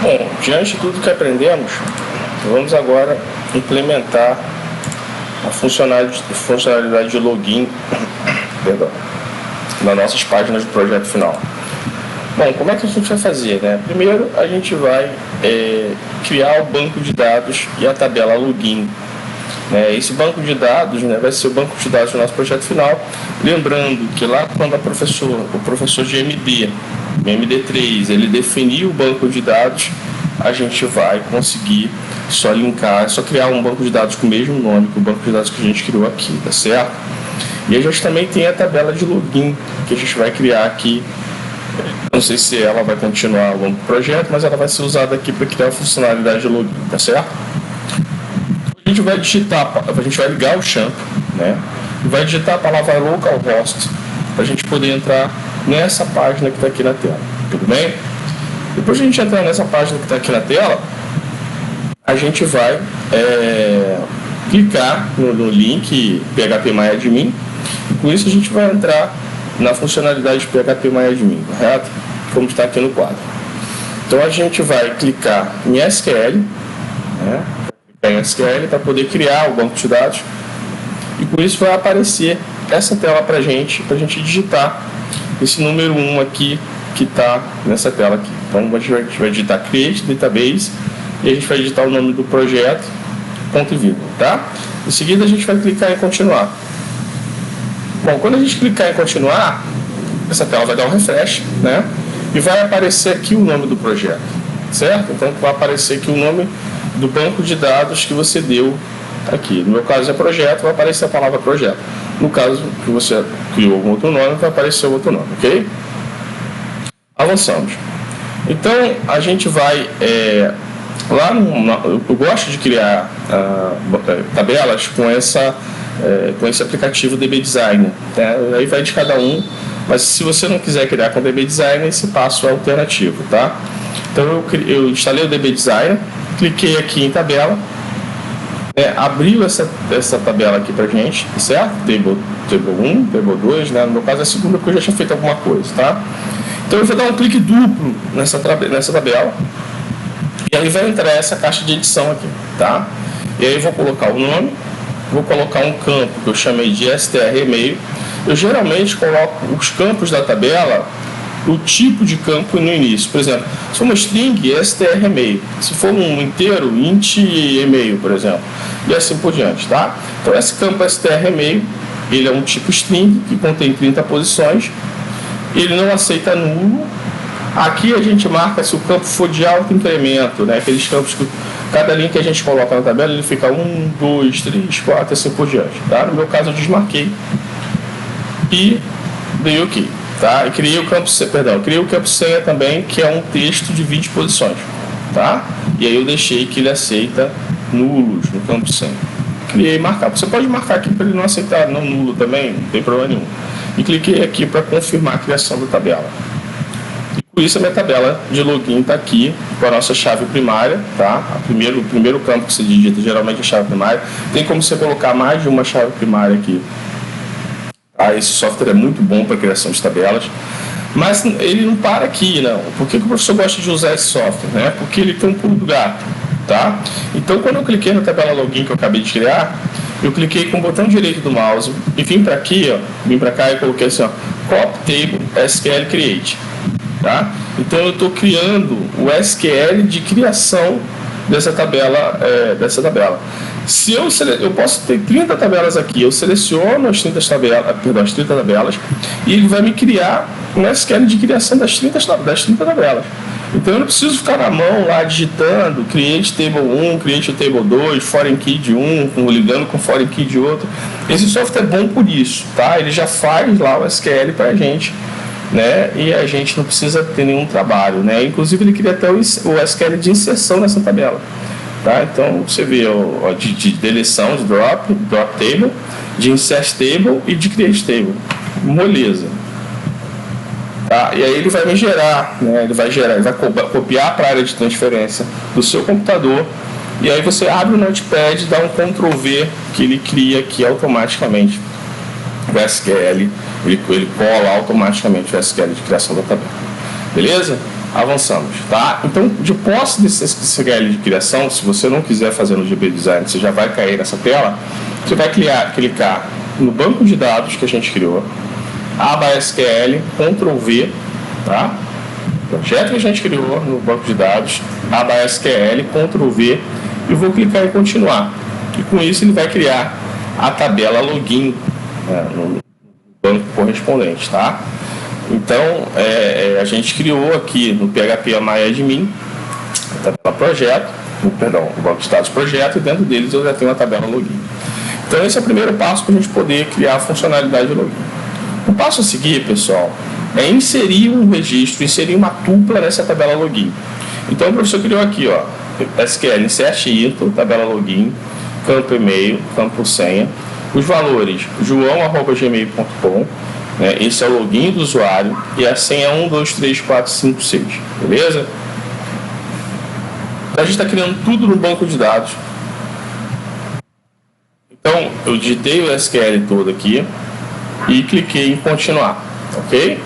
Bom, diante de tudo que aprendemos, vamos agora implementar a funcionalidade de login perdão, nas nossas páginas do projeto final. Bom, como é que a gente vai fazer, né? Primeiro, a gente vai criar o banco de dados e a tabela login. Esse banco de dados, né, vai ser o banco de dados do nosso projeto final. Lembrando que lá quando o professor de MD3, ele definiu o banco de dados, a gente vai conseguir só linkar, só criar um banco de dados com o mesmo nome que o banco de dados que a gente criou aqui, tá certo? E a gente também tem a tabela de login que a gente vai criar aqui. Não sei se ela vai continuar ao longo do projeto, mas ela vai ser usada aqui para criar a funcionalidade de login, tá certo? A gente vai digitar, a gente vai ligar o champ, né? E vai digitar a palavra localhost para a gente poder entrar nessa página que está aqui na tela, tudo bem? Depois de a gente entrar nessa página que está aqui na tela, a gente vai clicar no link phpMyAdmin. E com isso a gente vai entrar na funcionalidade de phpMyAdmin, correto? Como está aqui no quadro. Então a gente vai clicar em SQL, né? Em SQL para poder criar o banco de dados. E com isso vai aparecer essa tela para a gente digitar esse número 1 aqui que está nessa tela aqui. Então a gente vai digitar Create Database e a gente vai digitar o nome do projeto, ponto e vírgula, tá? Em seguida a gente vai clicar em continuar. Bom, quando a gente clicar em continuar, essa tela vai dar um refresh, né? E vai aparecer aqui o nome do projeto, certo? Então vai aparecer aqui o nome do banco de dados que você deu aqui. No meu caso é projeto, vai aparecer a palavra projeto. No caso que você criou algum outro nome, vai aparecer outro nome, ok? Avançamos. Então a gente vai lá eu gosto de criar tabelas com esse aplicativo DB Designer, né? Aí vai de cada um, mas se você não quiser criar com DB Designer, esse passo é alternativo, tá? Então eu instalei o DB Designer, cliquei aqui em tabela, abriu essa tabela aqui pra gente, certo? Table 1, Table 2, né? No meu caso é a segunda porque eu já tinha feito alguma coisa, tá? Então eu vou dar um clique duplo nessa tabela e aí vai entrar essa caixa de edição aqui, tá? E aí eu vou colocar o nome, vou colocar um campo que eu chamei de str_email. Eu geralmente coloco os campos da tabela, o tipo de campo no início. Por exemplo, se for uma string, str_email. Se for um inteiro, int_email, por exemplo. E assim por diante, tá? Então esse campo str_email, ele é um tipo string que contém 30 posições. Ele não aceita nulo. Aqui a gente marca se o campo for de alto incremento, né? Aqueles campos que cada linha que a gente coloca na tabela, ele fica 1, 2, 3, 4, assim por diante, tá? No meu caso eu desmarquei e dei OK, tá? E criei o campo senha também, que é um texto de 20 posições, tá? E aí eu deixei que ele aceita nulos no campo senha. Criei marcar. Você pode marcar aqui para ele não aceitar não nulo também, não tem problema nenhum. E cliquei aqui para confirmar a criação da tabela. Por isso a minha tabela de login está aqui com a nossa chave primária, tá? O primeiro campo que você digita geralmente é a chave primária. Tem como você colocar mais de uma chave primária aqui. Tá? Esse software é muito bom para a criação de tabelas. Mas ele não para aqui, não. Por que o professor gosta de usar esse software? Né? Porque ele tem um pulo do gato, tá? Então quando eu cliquei na tabela login que eu acabei de criar, eu cliquei com o botão direito do mouse e vim para aqui, ó, vim para cá e coloquei assim, ó, Copy Table SQL Create. Tá? Então eu estou criando o SQL de criação dessa tabela. Se eu posso ter 30 tabelas aqui, eu seleciono as 30 tabelas e ele vai me criar um SQL de criação das 30 tabelas. Então eu não preciso ficar na mão lá digitando Create Table 1, Create Table 2, Foreign Key de um, ligando com Foreign Key de outro. Esse software é bom por isso, tá? Ele já faz lá o SQL para a gente, né? E a gente não precisa ter nenhum trabalho, né? Inclusive ele cria até o SQL de inserção nessa tabela, tá? Então você vê de deleção, de drop table, de insert table e de create table, moleza, tá? E aí ele vai me gerar, né? Ele vai copiar para a área de transferência do seu computador e aí você abre o Notepad, dá um Ctrl V que ele cria aqui automaticamente o SQL. Ele cola automaticamente o SQL de criação da tabela. Beleza? Avançamos, tá? Então, de posse desse SQL de criação, se você não quiser fazer no GB Design, você já vai cair nessa tela, você vai clicar no banco de dados que a gente criou, aba SQL, Ctrl V, tá? Projeto que a gente criou no banco de dados, aba SQL, Ctrl V, e vou clicar em continuar. E com isso ele vai criar a tabela login, né, no banco correspondente, tá? Então, a gente criou aqui no PHP MyAdmin a tabela projeto, o banco de dados projeto, e dentro deles eu já tenho a tabela login. Então, esse é o primeiro passo para a gente poder criar a funcionalidade de login. O passo a seguir, pessoal, é inserir um registro, inserir uma tupla nessa tabela login. Então, o professor criou aqui, ó, SQL insert info, tabela login, campo e-mail, campo senha, os valores joão@gmail.com, né, esse é o login do usuário, e a senha é 123456, beleza? Então, a gente está criando tudo no banco de dados. Então, eu digitei o SQL todo aqui e cliquei em continuar, ok?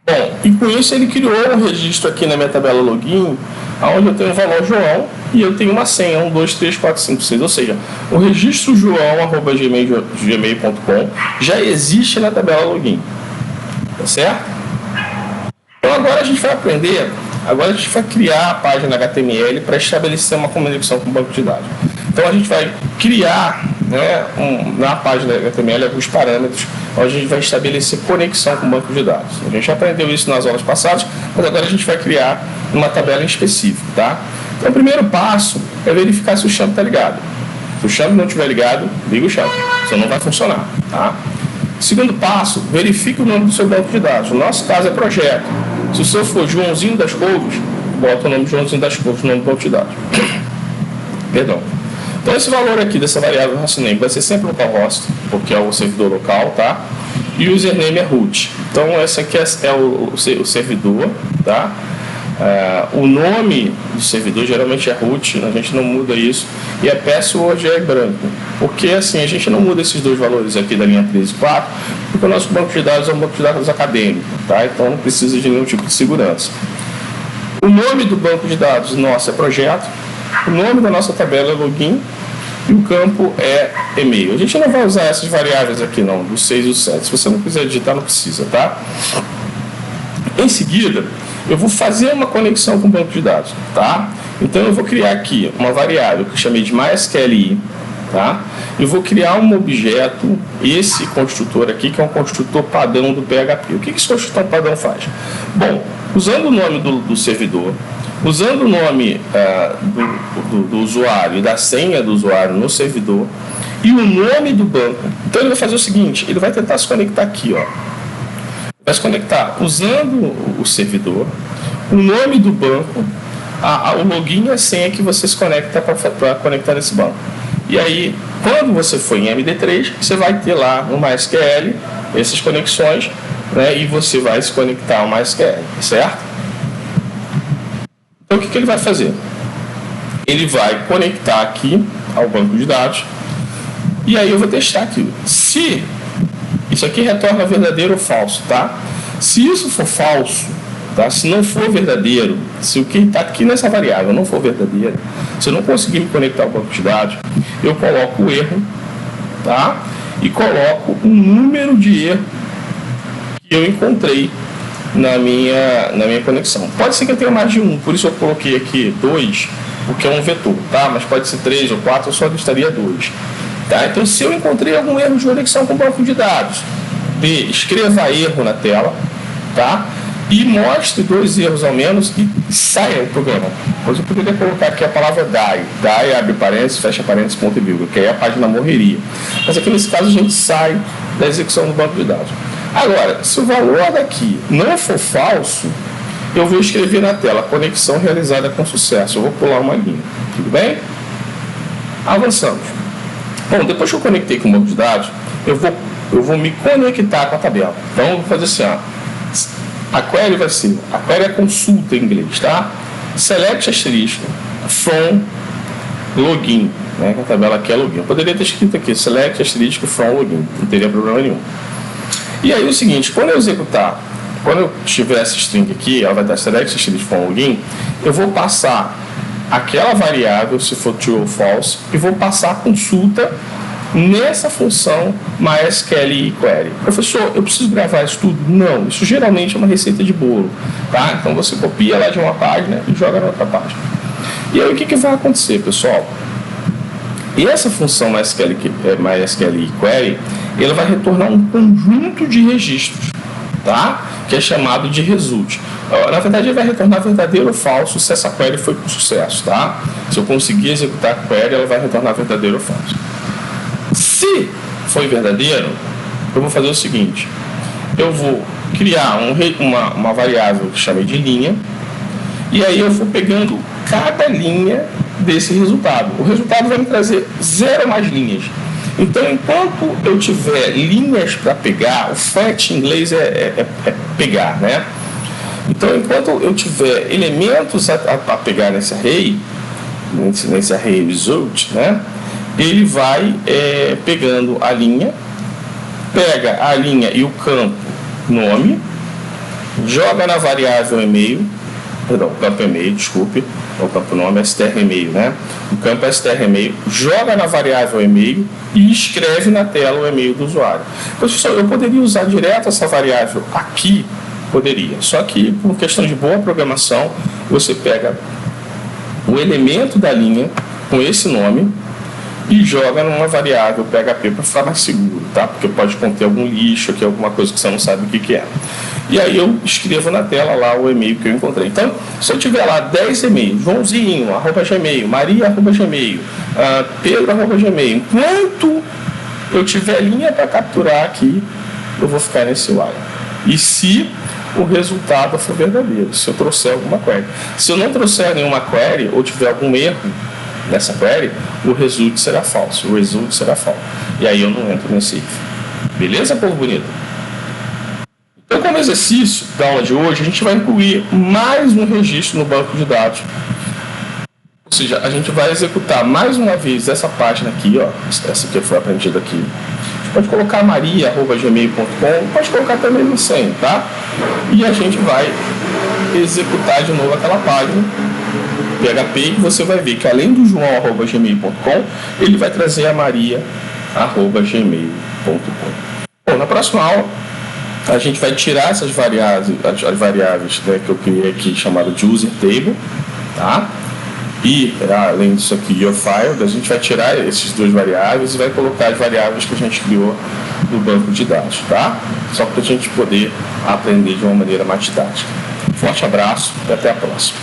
Bom, e com isso ele criou um registro aqui na minha tabela login, onde eu tenho o valor João e eu tenho uma senha 123456, ou seja, o registro joão@gmail.com já existe na tabela login, tá certo? Então agora a gente vai aprender, agora a gente vai criar a página HTML para estabelecer uma conexão com o banco de dados. Então a gente vai criar, né, na página HTML alguns parâmetros onde a gente vai estabelecer conexão com o banco de dados. A gente já aprendeu isso nas aulas passadas, mas agora a gente vai criar uma tabela em específico, tá? Então o primeiro passo é verificar se o champ está ligado. Se o champ não estiver ligado, liga o champ, senão não vai funcionar, tá? Segundo passo, verifique o nome do seu banco de dados. No nosso caso é projeto. Se o seu for Joãozinho das Couves, bota o nome de Joãozinho das Couves no nome do banco de dados. Perdão. Então esse valor aqui dessa variável hostname vai ser sempre localhost, porque é o servidor local, tá? E o username é root. Então esse aqui é o servidor, tá? O nome do servidor geralmente é root, a gente não muda isso. E a password é branco, porque assim a gente não muda esses dois valores aqui da linha 13 e 4, porque o nosso banco de dados é um banco de dados acadêmico, tá? Então não precisa de nenhum tipo de segurança. O nome do banco de dados nosso é projeto, o nome da nossa tabela é login e o campo é e-mail. A gente não vai usar essas variáveis aqui não, do 6 e do 7. Se você não quiser digitar, não precisa, tá? Em seguida, eu vou fazer uma conexão com o banco de dados, tá? Então eu vou criar aqui uma variável que eu chamei de MySQLi, tá? Eu vou criar um objeto, esse construtor aqui, que é um construtor padrão do PHP. O que esse construtor padrão faz? Bom, usando o nome do servidor, usando o nome do usuário e da senha do usuário no servidor e o nome do banco. Então ele vai fazer o seguinte, ele vai tentar se conectar aqui, ó. Vai se conectar usando o servidor, o nome do banco, o login e a senha que você se conecta para conectar nesse banco. E aí, quando você for em MD3, você vai ter lá no MySQL essas conexões, né, e você vai se conectar ao MySQL, certo? Então, o que ele vai fazer? Ele vai conectar aqui ao banco de dados e aí eu vou testar aqui. Se isso aqui retorna verdadeiro ou falso, tá? Se isso for falso, tá? Se não for verdadeiro, se o que está aqui nessa variável não for verdadeiro, se eu não conseguir me conectar ao banco de dados, eu coloco o erro, tá? E coloco o número de erro que eu encontrei na minha conexão. Pode ser que eu tenha mais de um, por isso eu coloquei aqui 2, porque é um vetor, tá? Mas pode ser 3 ou 4, eu só listaria 2. Tá? Então, se eu encontrei algum erro de conexão com o banco de dados, escreva erro na tela, tá? E mostre 2 erros ao menos e saia o programa. Depois eu poderia colocar aqui a palavra die, abre parênteses, fecha parênteses, ponto e vírgula, que aí a página morreria. Mas aqui nesse caso a gente sai da execução do banco de dados. Agora, se o valor daqui não for falso, eu vou escrever na tela conexão realizada com sucesso. Eu vou pular uma linha, tudo bem? Avançamos. Bom, depois que eu conectei com o banco de dados, eu vou me conectar com a tabela. Então, eu vou fazer assim, ó. A query vai ser, a query é consulta em inglês, tá? Select asterisco from login, né? Que a tabela aqui é login. Eu poderia ter escrito aqui, select asterisco from login, não teria problema nenhum. E aí o seguinte, quando eu executar quando eu tiver essa string aqui, ela vai estar select string from login, eu vou passar aquela variável, se for true ou false, e vou passar a consulta nessa função MySQL query. Professor, eu preciso gravar isso tudo? Não, isso geralmente é uma receita de bolo, tá? Então você copia lá de uma página e joga na outra página. E aí o que vai acontecer, pessoal? E essa função MySQL query, ela vai retornar um conjunto de registros, tá? Que é chamado de result. Na verdade, ele vai retornar verdadeiro ou falso se essa query foi com sucesso, tá? Se eu conseguir executar a query, ela vai retornar verdadeiro ou falso. Se foi verdadeiro, eu vou fazer o seguinte: eu vou criar uma variável que chamei de linha, e aí eu vou pegando cada linha desse resultado. O resultado vai me trazer 0 mais linhas. Então, enquanto eu tiver linhas para pegar, o fetch em inglês é pegar, né? Então, enquanto eu tiver elementos a pegar nesse array result, né? Ele vai pegando a linha, pega a linha e o campo nome, joga na variável e-mail, perdão, campo e-mail, desculpe, o campo nome é str e-mail, né? O campo é str e-mail, joga na variável e-mail e escreve na tela o e-mail do usuário. Professor, eu poderia usar direto essa variável aqui? Poderia, só que por questão de boa programação, você pega o elemento da linha com esse nome e joga numa variável PHP para ficar mais seguro, tá? Porque pode conter algum lixo aqui, alguma coisa que você não sabe o que é. E aí eu escrevo na tela lá o e-mail que eu encontrei. Então, se eu tiver lá 10 e-mails, Joãozinho, @gmail, Maria, @gmail, Pedro, @gmail, enquanto eu tiver linha para capturar aqui, eu vou ficar nesse while. E se o resultado for verdadeiro, se eu trouxer alguma query. Se eu não trouxer nenhuma query ou tiver algum erro nessa query, o result será falso. E aí eu não entro nesse if. Beleza, povo bonito? Então, como exercício da aula de hoje, a gente vai incluir mais um registro no banco de dados. Ou seja, a gente vai executar mais uma vez essa página aqui, ó, essa que foi aprendida aqui. Pode colocar maria@gmail.com, pode colocar também no senha, tá? E a gente vai executar de novo aquela página PHP e você vai ver que além do joão@gmail.com, ele vai trazer a maria@gmail.com. Bom, na próxima aula a gente vai tirar essas variáveis, as variáveis, né, que eu criei aqui chamada de user table, tá? E além disso aqui, your file, a gente vai tirar essas duas variáveis e vai colocar as variáveis que a gente criou no banco de dados, tá? Só para a gente poder aprender de uma maneira mais didática. Forte abraço e até a próxima.